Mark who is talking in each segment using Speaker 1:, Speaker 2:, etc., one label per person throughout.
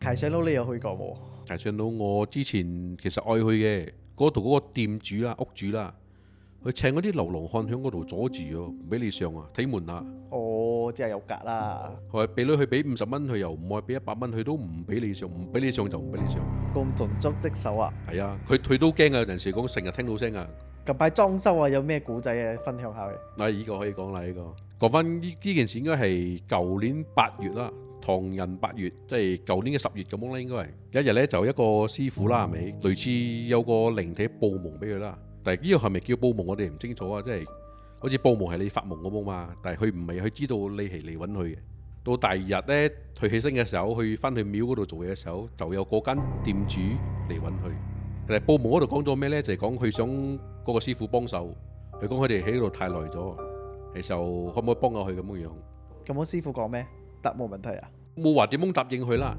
Speaker 1: 柴上路你有去過冇？
Speaker 2: 大上佬我之前其實愛去嘅，嗰度嗰個店主啦、屋主啦，佢請嗰啲流浪漢喺嗰度阻住喎，唔俾你上啊，睇門啊。
Speaker 1: 哦，即係有格啦，
Speaker 2: 佢話俾佢俾50蚊，佢又唔愛俾100蚊，佢都唔俾你上，唔俾你上就唔俾你上。
Speaker 1: 咁盡足職守啊！
Speaker 2: 係啊，佢都驚啊，有陣時講成日聽到聲啊。
Speaker 1: 近排裝修啊，有咩古仔啊？分享下嘅。
Speaker 2: 嗱，呢個可以講啦，呢個講翻呢件事應該係舊年8月啦，唐人8月，即係舊年嘅10月咁樣啦，應該係有一日咧就一個師傅啦，係咪類似有個靈體報夢俾佢啦？但係呢個係咪叫報夢，我哋唔清楚啊，即係好似報夢係你發夢咁樣嘛，但係佢唔係，佢知道你係嚟揾佢嘅。到第二日咧，佢起身嘅時候，去翻去廟嗰度做嘢嘅時候，就有嗰間店主嚟揾佢。但係報夢嗰度講咗咩咧？就係講佢想嗰個師傅幫手，佢講佢哋喺度太耐咗，其實可唔可以幫下佢咁樣樣？
Speaker 1: 咁我師傅講咩？答冇問題啊。
Speaker 2: 冇話點樣答應佢啦，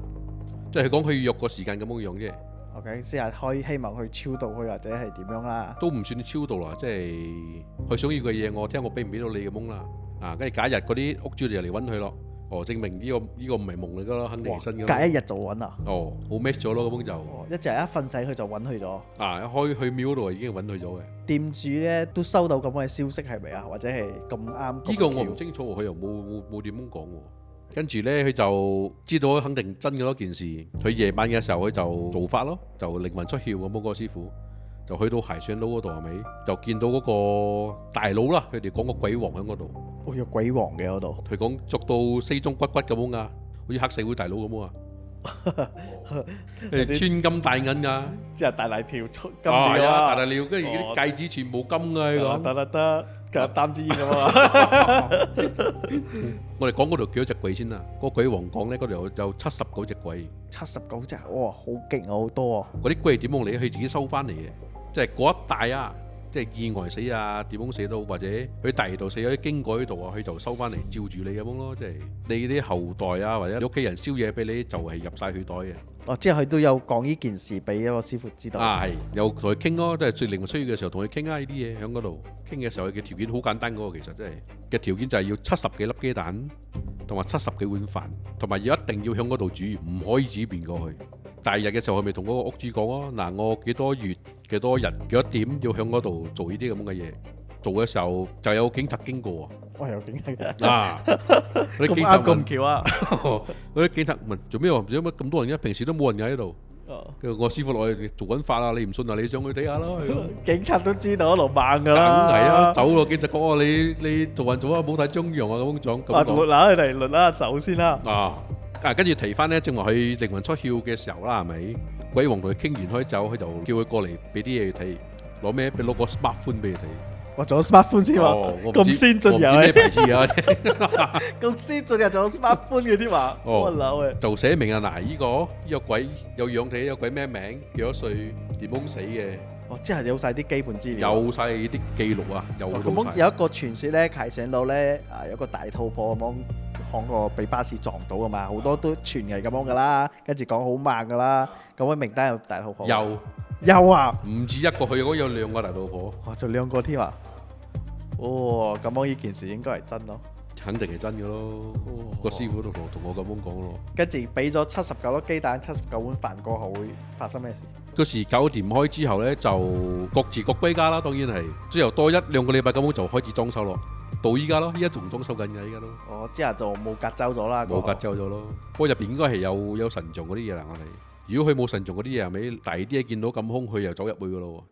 Speaker 2: 即係佢講佢要約個時間咁樣樣啫，
Speaker 1: OK，即係可以希望去超度佢或者係點樣啦。
Speaker 2: 都唔算超度啦，即係佢想要嘅嘢，我聽我俾唔俾到你咁樣啦。啊，跟住假日嗰啲屋主就嚟揾佢咯。哦，證明呢個唔係夢嚟噶咯，肯定係真噶。
Speaker 1: 隔一日就揾啊！
Speaker 2: 哦，好 match 咗咯，咁樣就
Speaker 1: 哦，一瞓醒佢就揾佢咗。
Speaker 2: 啊，一開去廟嗰度已經揾佢咗嘅。
Speaker 1: 店主咧都收到咁嘅消息係咪啊？或者係咁啱？
Speaker 2: 呢個我唔清楚，佢又冇點樣講喎。跟住呢，佢就知道肯定真嘅咯件事。佢夜晚嘅時候，佢就做法咯，就靈魂出竅咁樣嗰個師傅，就去到鞋上佬嗰度係咪？就見到嗰個大佬啦，佢哋講個鬼王喺嗰度。
Speaker 1: 哦，有鬼王嘅嗰度。
Speaker 2: 佢講着到西裝骨骨咁樣噶，好似黑社會大佬咁啊！穿金戴銀噶，
Speaker 1: 即係大大條出金
Speaker 2: 係啊，大
Speaker 1: 啊！
Speaker 2: 大料，跟住啲戒指全部金嘅佢講。
Speaker 1: 得，夾擔支煙咁啊！
Speaker 2: 我哋講嗰度幾多隻鬼先啦？嗰個鬼王講咧，嗰度有79隻鬼。
Speaker 1: 79隻，哇，好勁啊，好多啊！
Speaker 2: 嗰啲鬼係點樣嚟？佢自己收翻嚟嘅，即係嗰一帶啊，即係意外死啊，點樣死到，或者佢第二度死咗經過呢度啊，佢就收翻嚟照住你咁樣咯，即係你啲後代啊，或者你屋企人燒嘢俾你，就係入晒佢袋嘅。
Speaker 1: 哦，即係佢都有講呢件事俾一個師傅知道。
Speaker 2: 啊，係有同佢傾咯，都係最靈魂需要嘅時候同佢傾啊，呢啲嘢喺嗰度傾嘅時候，佢嘅條件好簡單嗰個，其實真係嘅條件就係要70幾粒雞蛋，同埋70幾碗飯，同埋要一定要喺嗰度煮，唔可以自己變過去。第二日嘅時候，佢咪同嗰個屋主講咯，嗱，我幾多月、幾多日、幾多點要喺嗰度做呢啲咁嘅嘢。做嘅時候就有警察經過
Speaker 1: 我有警察嘅。
Speaker 2: 啊！嗰啲
Speaker 1: 咁
Speaker 2: 警察
Speaker 1: 啱咁巧啊！
Speaker 2: 嗰啲警察問做咩喎？做乜咁多人嘅？平時都冇人嘅喺度。跟住我師傅落去做緊法啊！你唔信啊？你上去睇下咯。
Speaker 1: 警察都知道一路猛㗎
Speaker 2: 梗
Speaker 1: 啦。
Speaker 2: 係啊，走咯！警察講啊，你做運做啊，冇睇張揚啊咁講。
Speaker 1: 啊，輪下佢嚟，輪下走先啦。
Speaker 2: 跟住提翻咧，正話佢靈魂出竅嘅時候啦，係咪？鬼王同佢傾完開走，佢就叫佢過嚟俾啲嘢佢睇，攞咩？攞個 smartphone 俾佢睇。
Speaker 1: 我仲有 smartphone 先喎，咁先進又
Speaker 2: 咩牌子啊？
Speaker 1: 咁先進又仲有 smartphone 嘅添嘛？我扭嘅。
Speaker 2: 就寫明啊，嗱，呢個鬼有樣睇，有鬼咩名，幾多歲，點樣死嘅。
Speaker 1: 哦，即係有晒啲基本資料。
Speaker 2: 有晒啲記錄啊，有到晒。
Speaker 1: 有一個傳說咧，啟上路咧有個大肚婆咁樣行過被巴士撞到啊嘛，好多都傳係咁樣噶啦，跟住講好慢噶啦。咁位名單有大肚婆？有啊，
Speaker 2: 唔止一個，佢嗰有2個大肚婆。
Speaker 1: 哦，仲2個添啊！哦，咁樣呢件事應該係真咯，
Speaker 2: 肯定係真嘅咯。個師傅同我咁樣講咯。
Speaker 1: 跟住俾咗79粒雞蛋、79碗飯過後會發生咩事？
Speaker 2: 嗰時搞掂開之後呢，就各自各歸家啦。當然係之後多1-2個禮拜咁樣就開始裝修咯。到依家咯，依家仲裝修緊嘅依家都。
Speaker 1: 哦，之後就冇隔走咗啦。
Speaker 2: 冇隔走咗咯。不過入邊應該係有神像嗰啲嘢啦，我哋。如果佢冇神像嗰啲嘢，係咪第二啲嘢見到咁空，佢又走入去噶咯？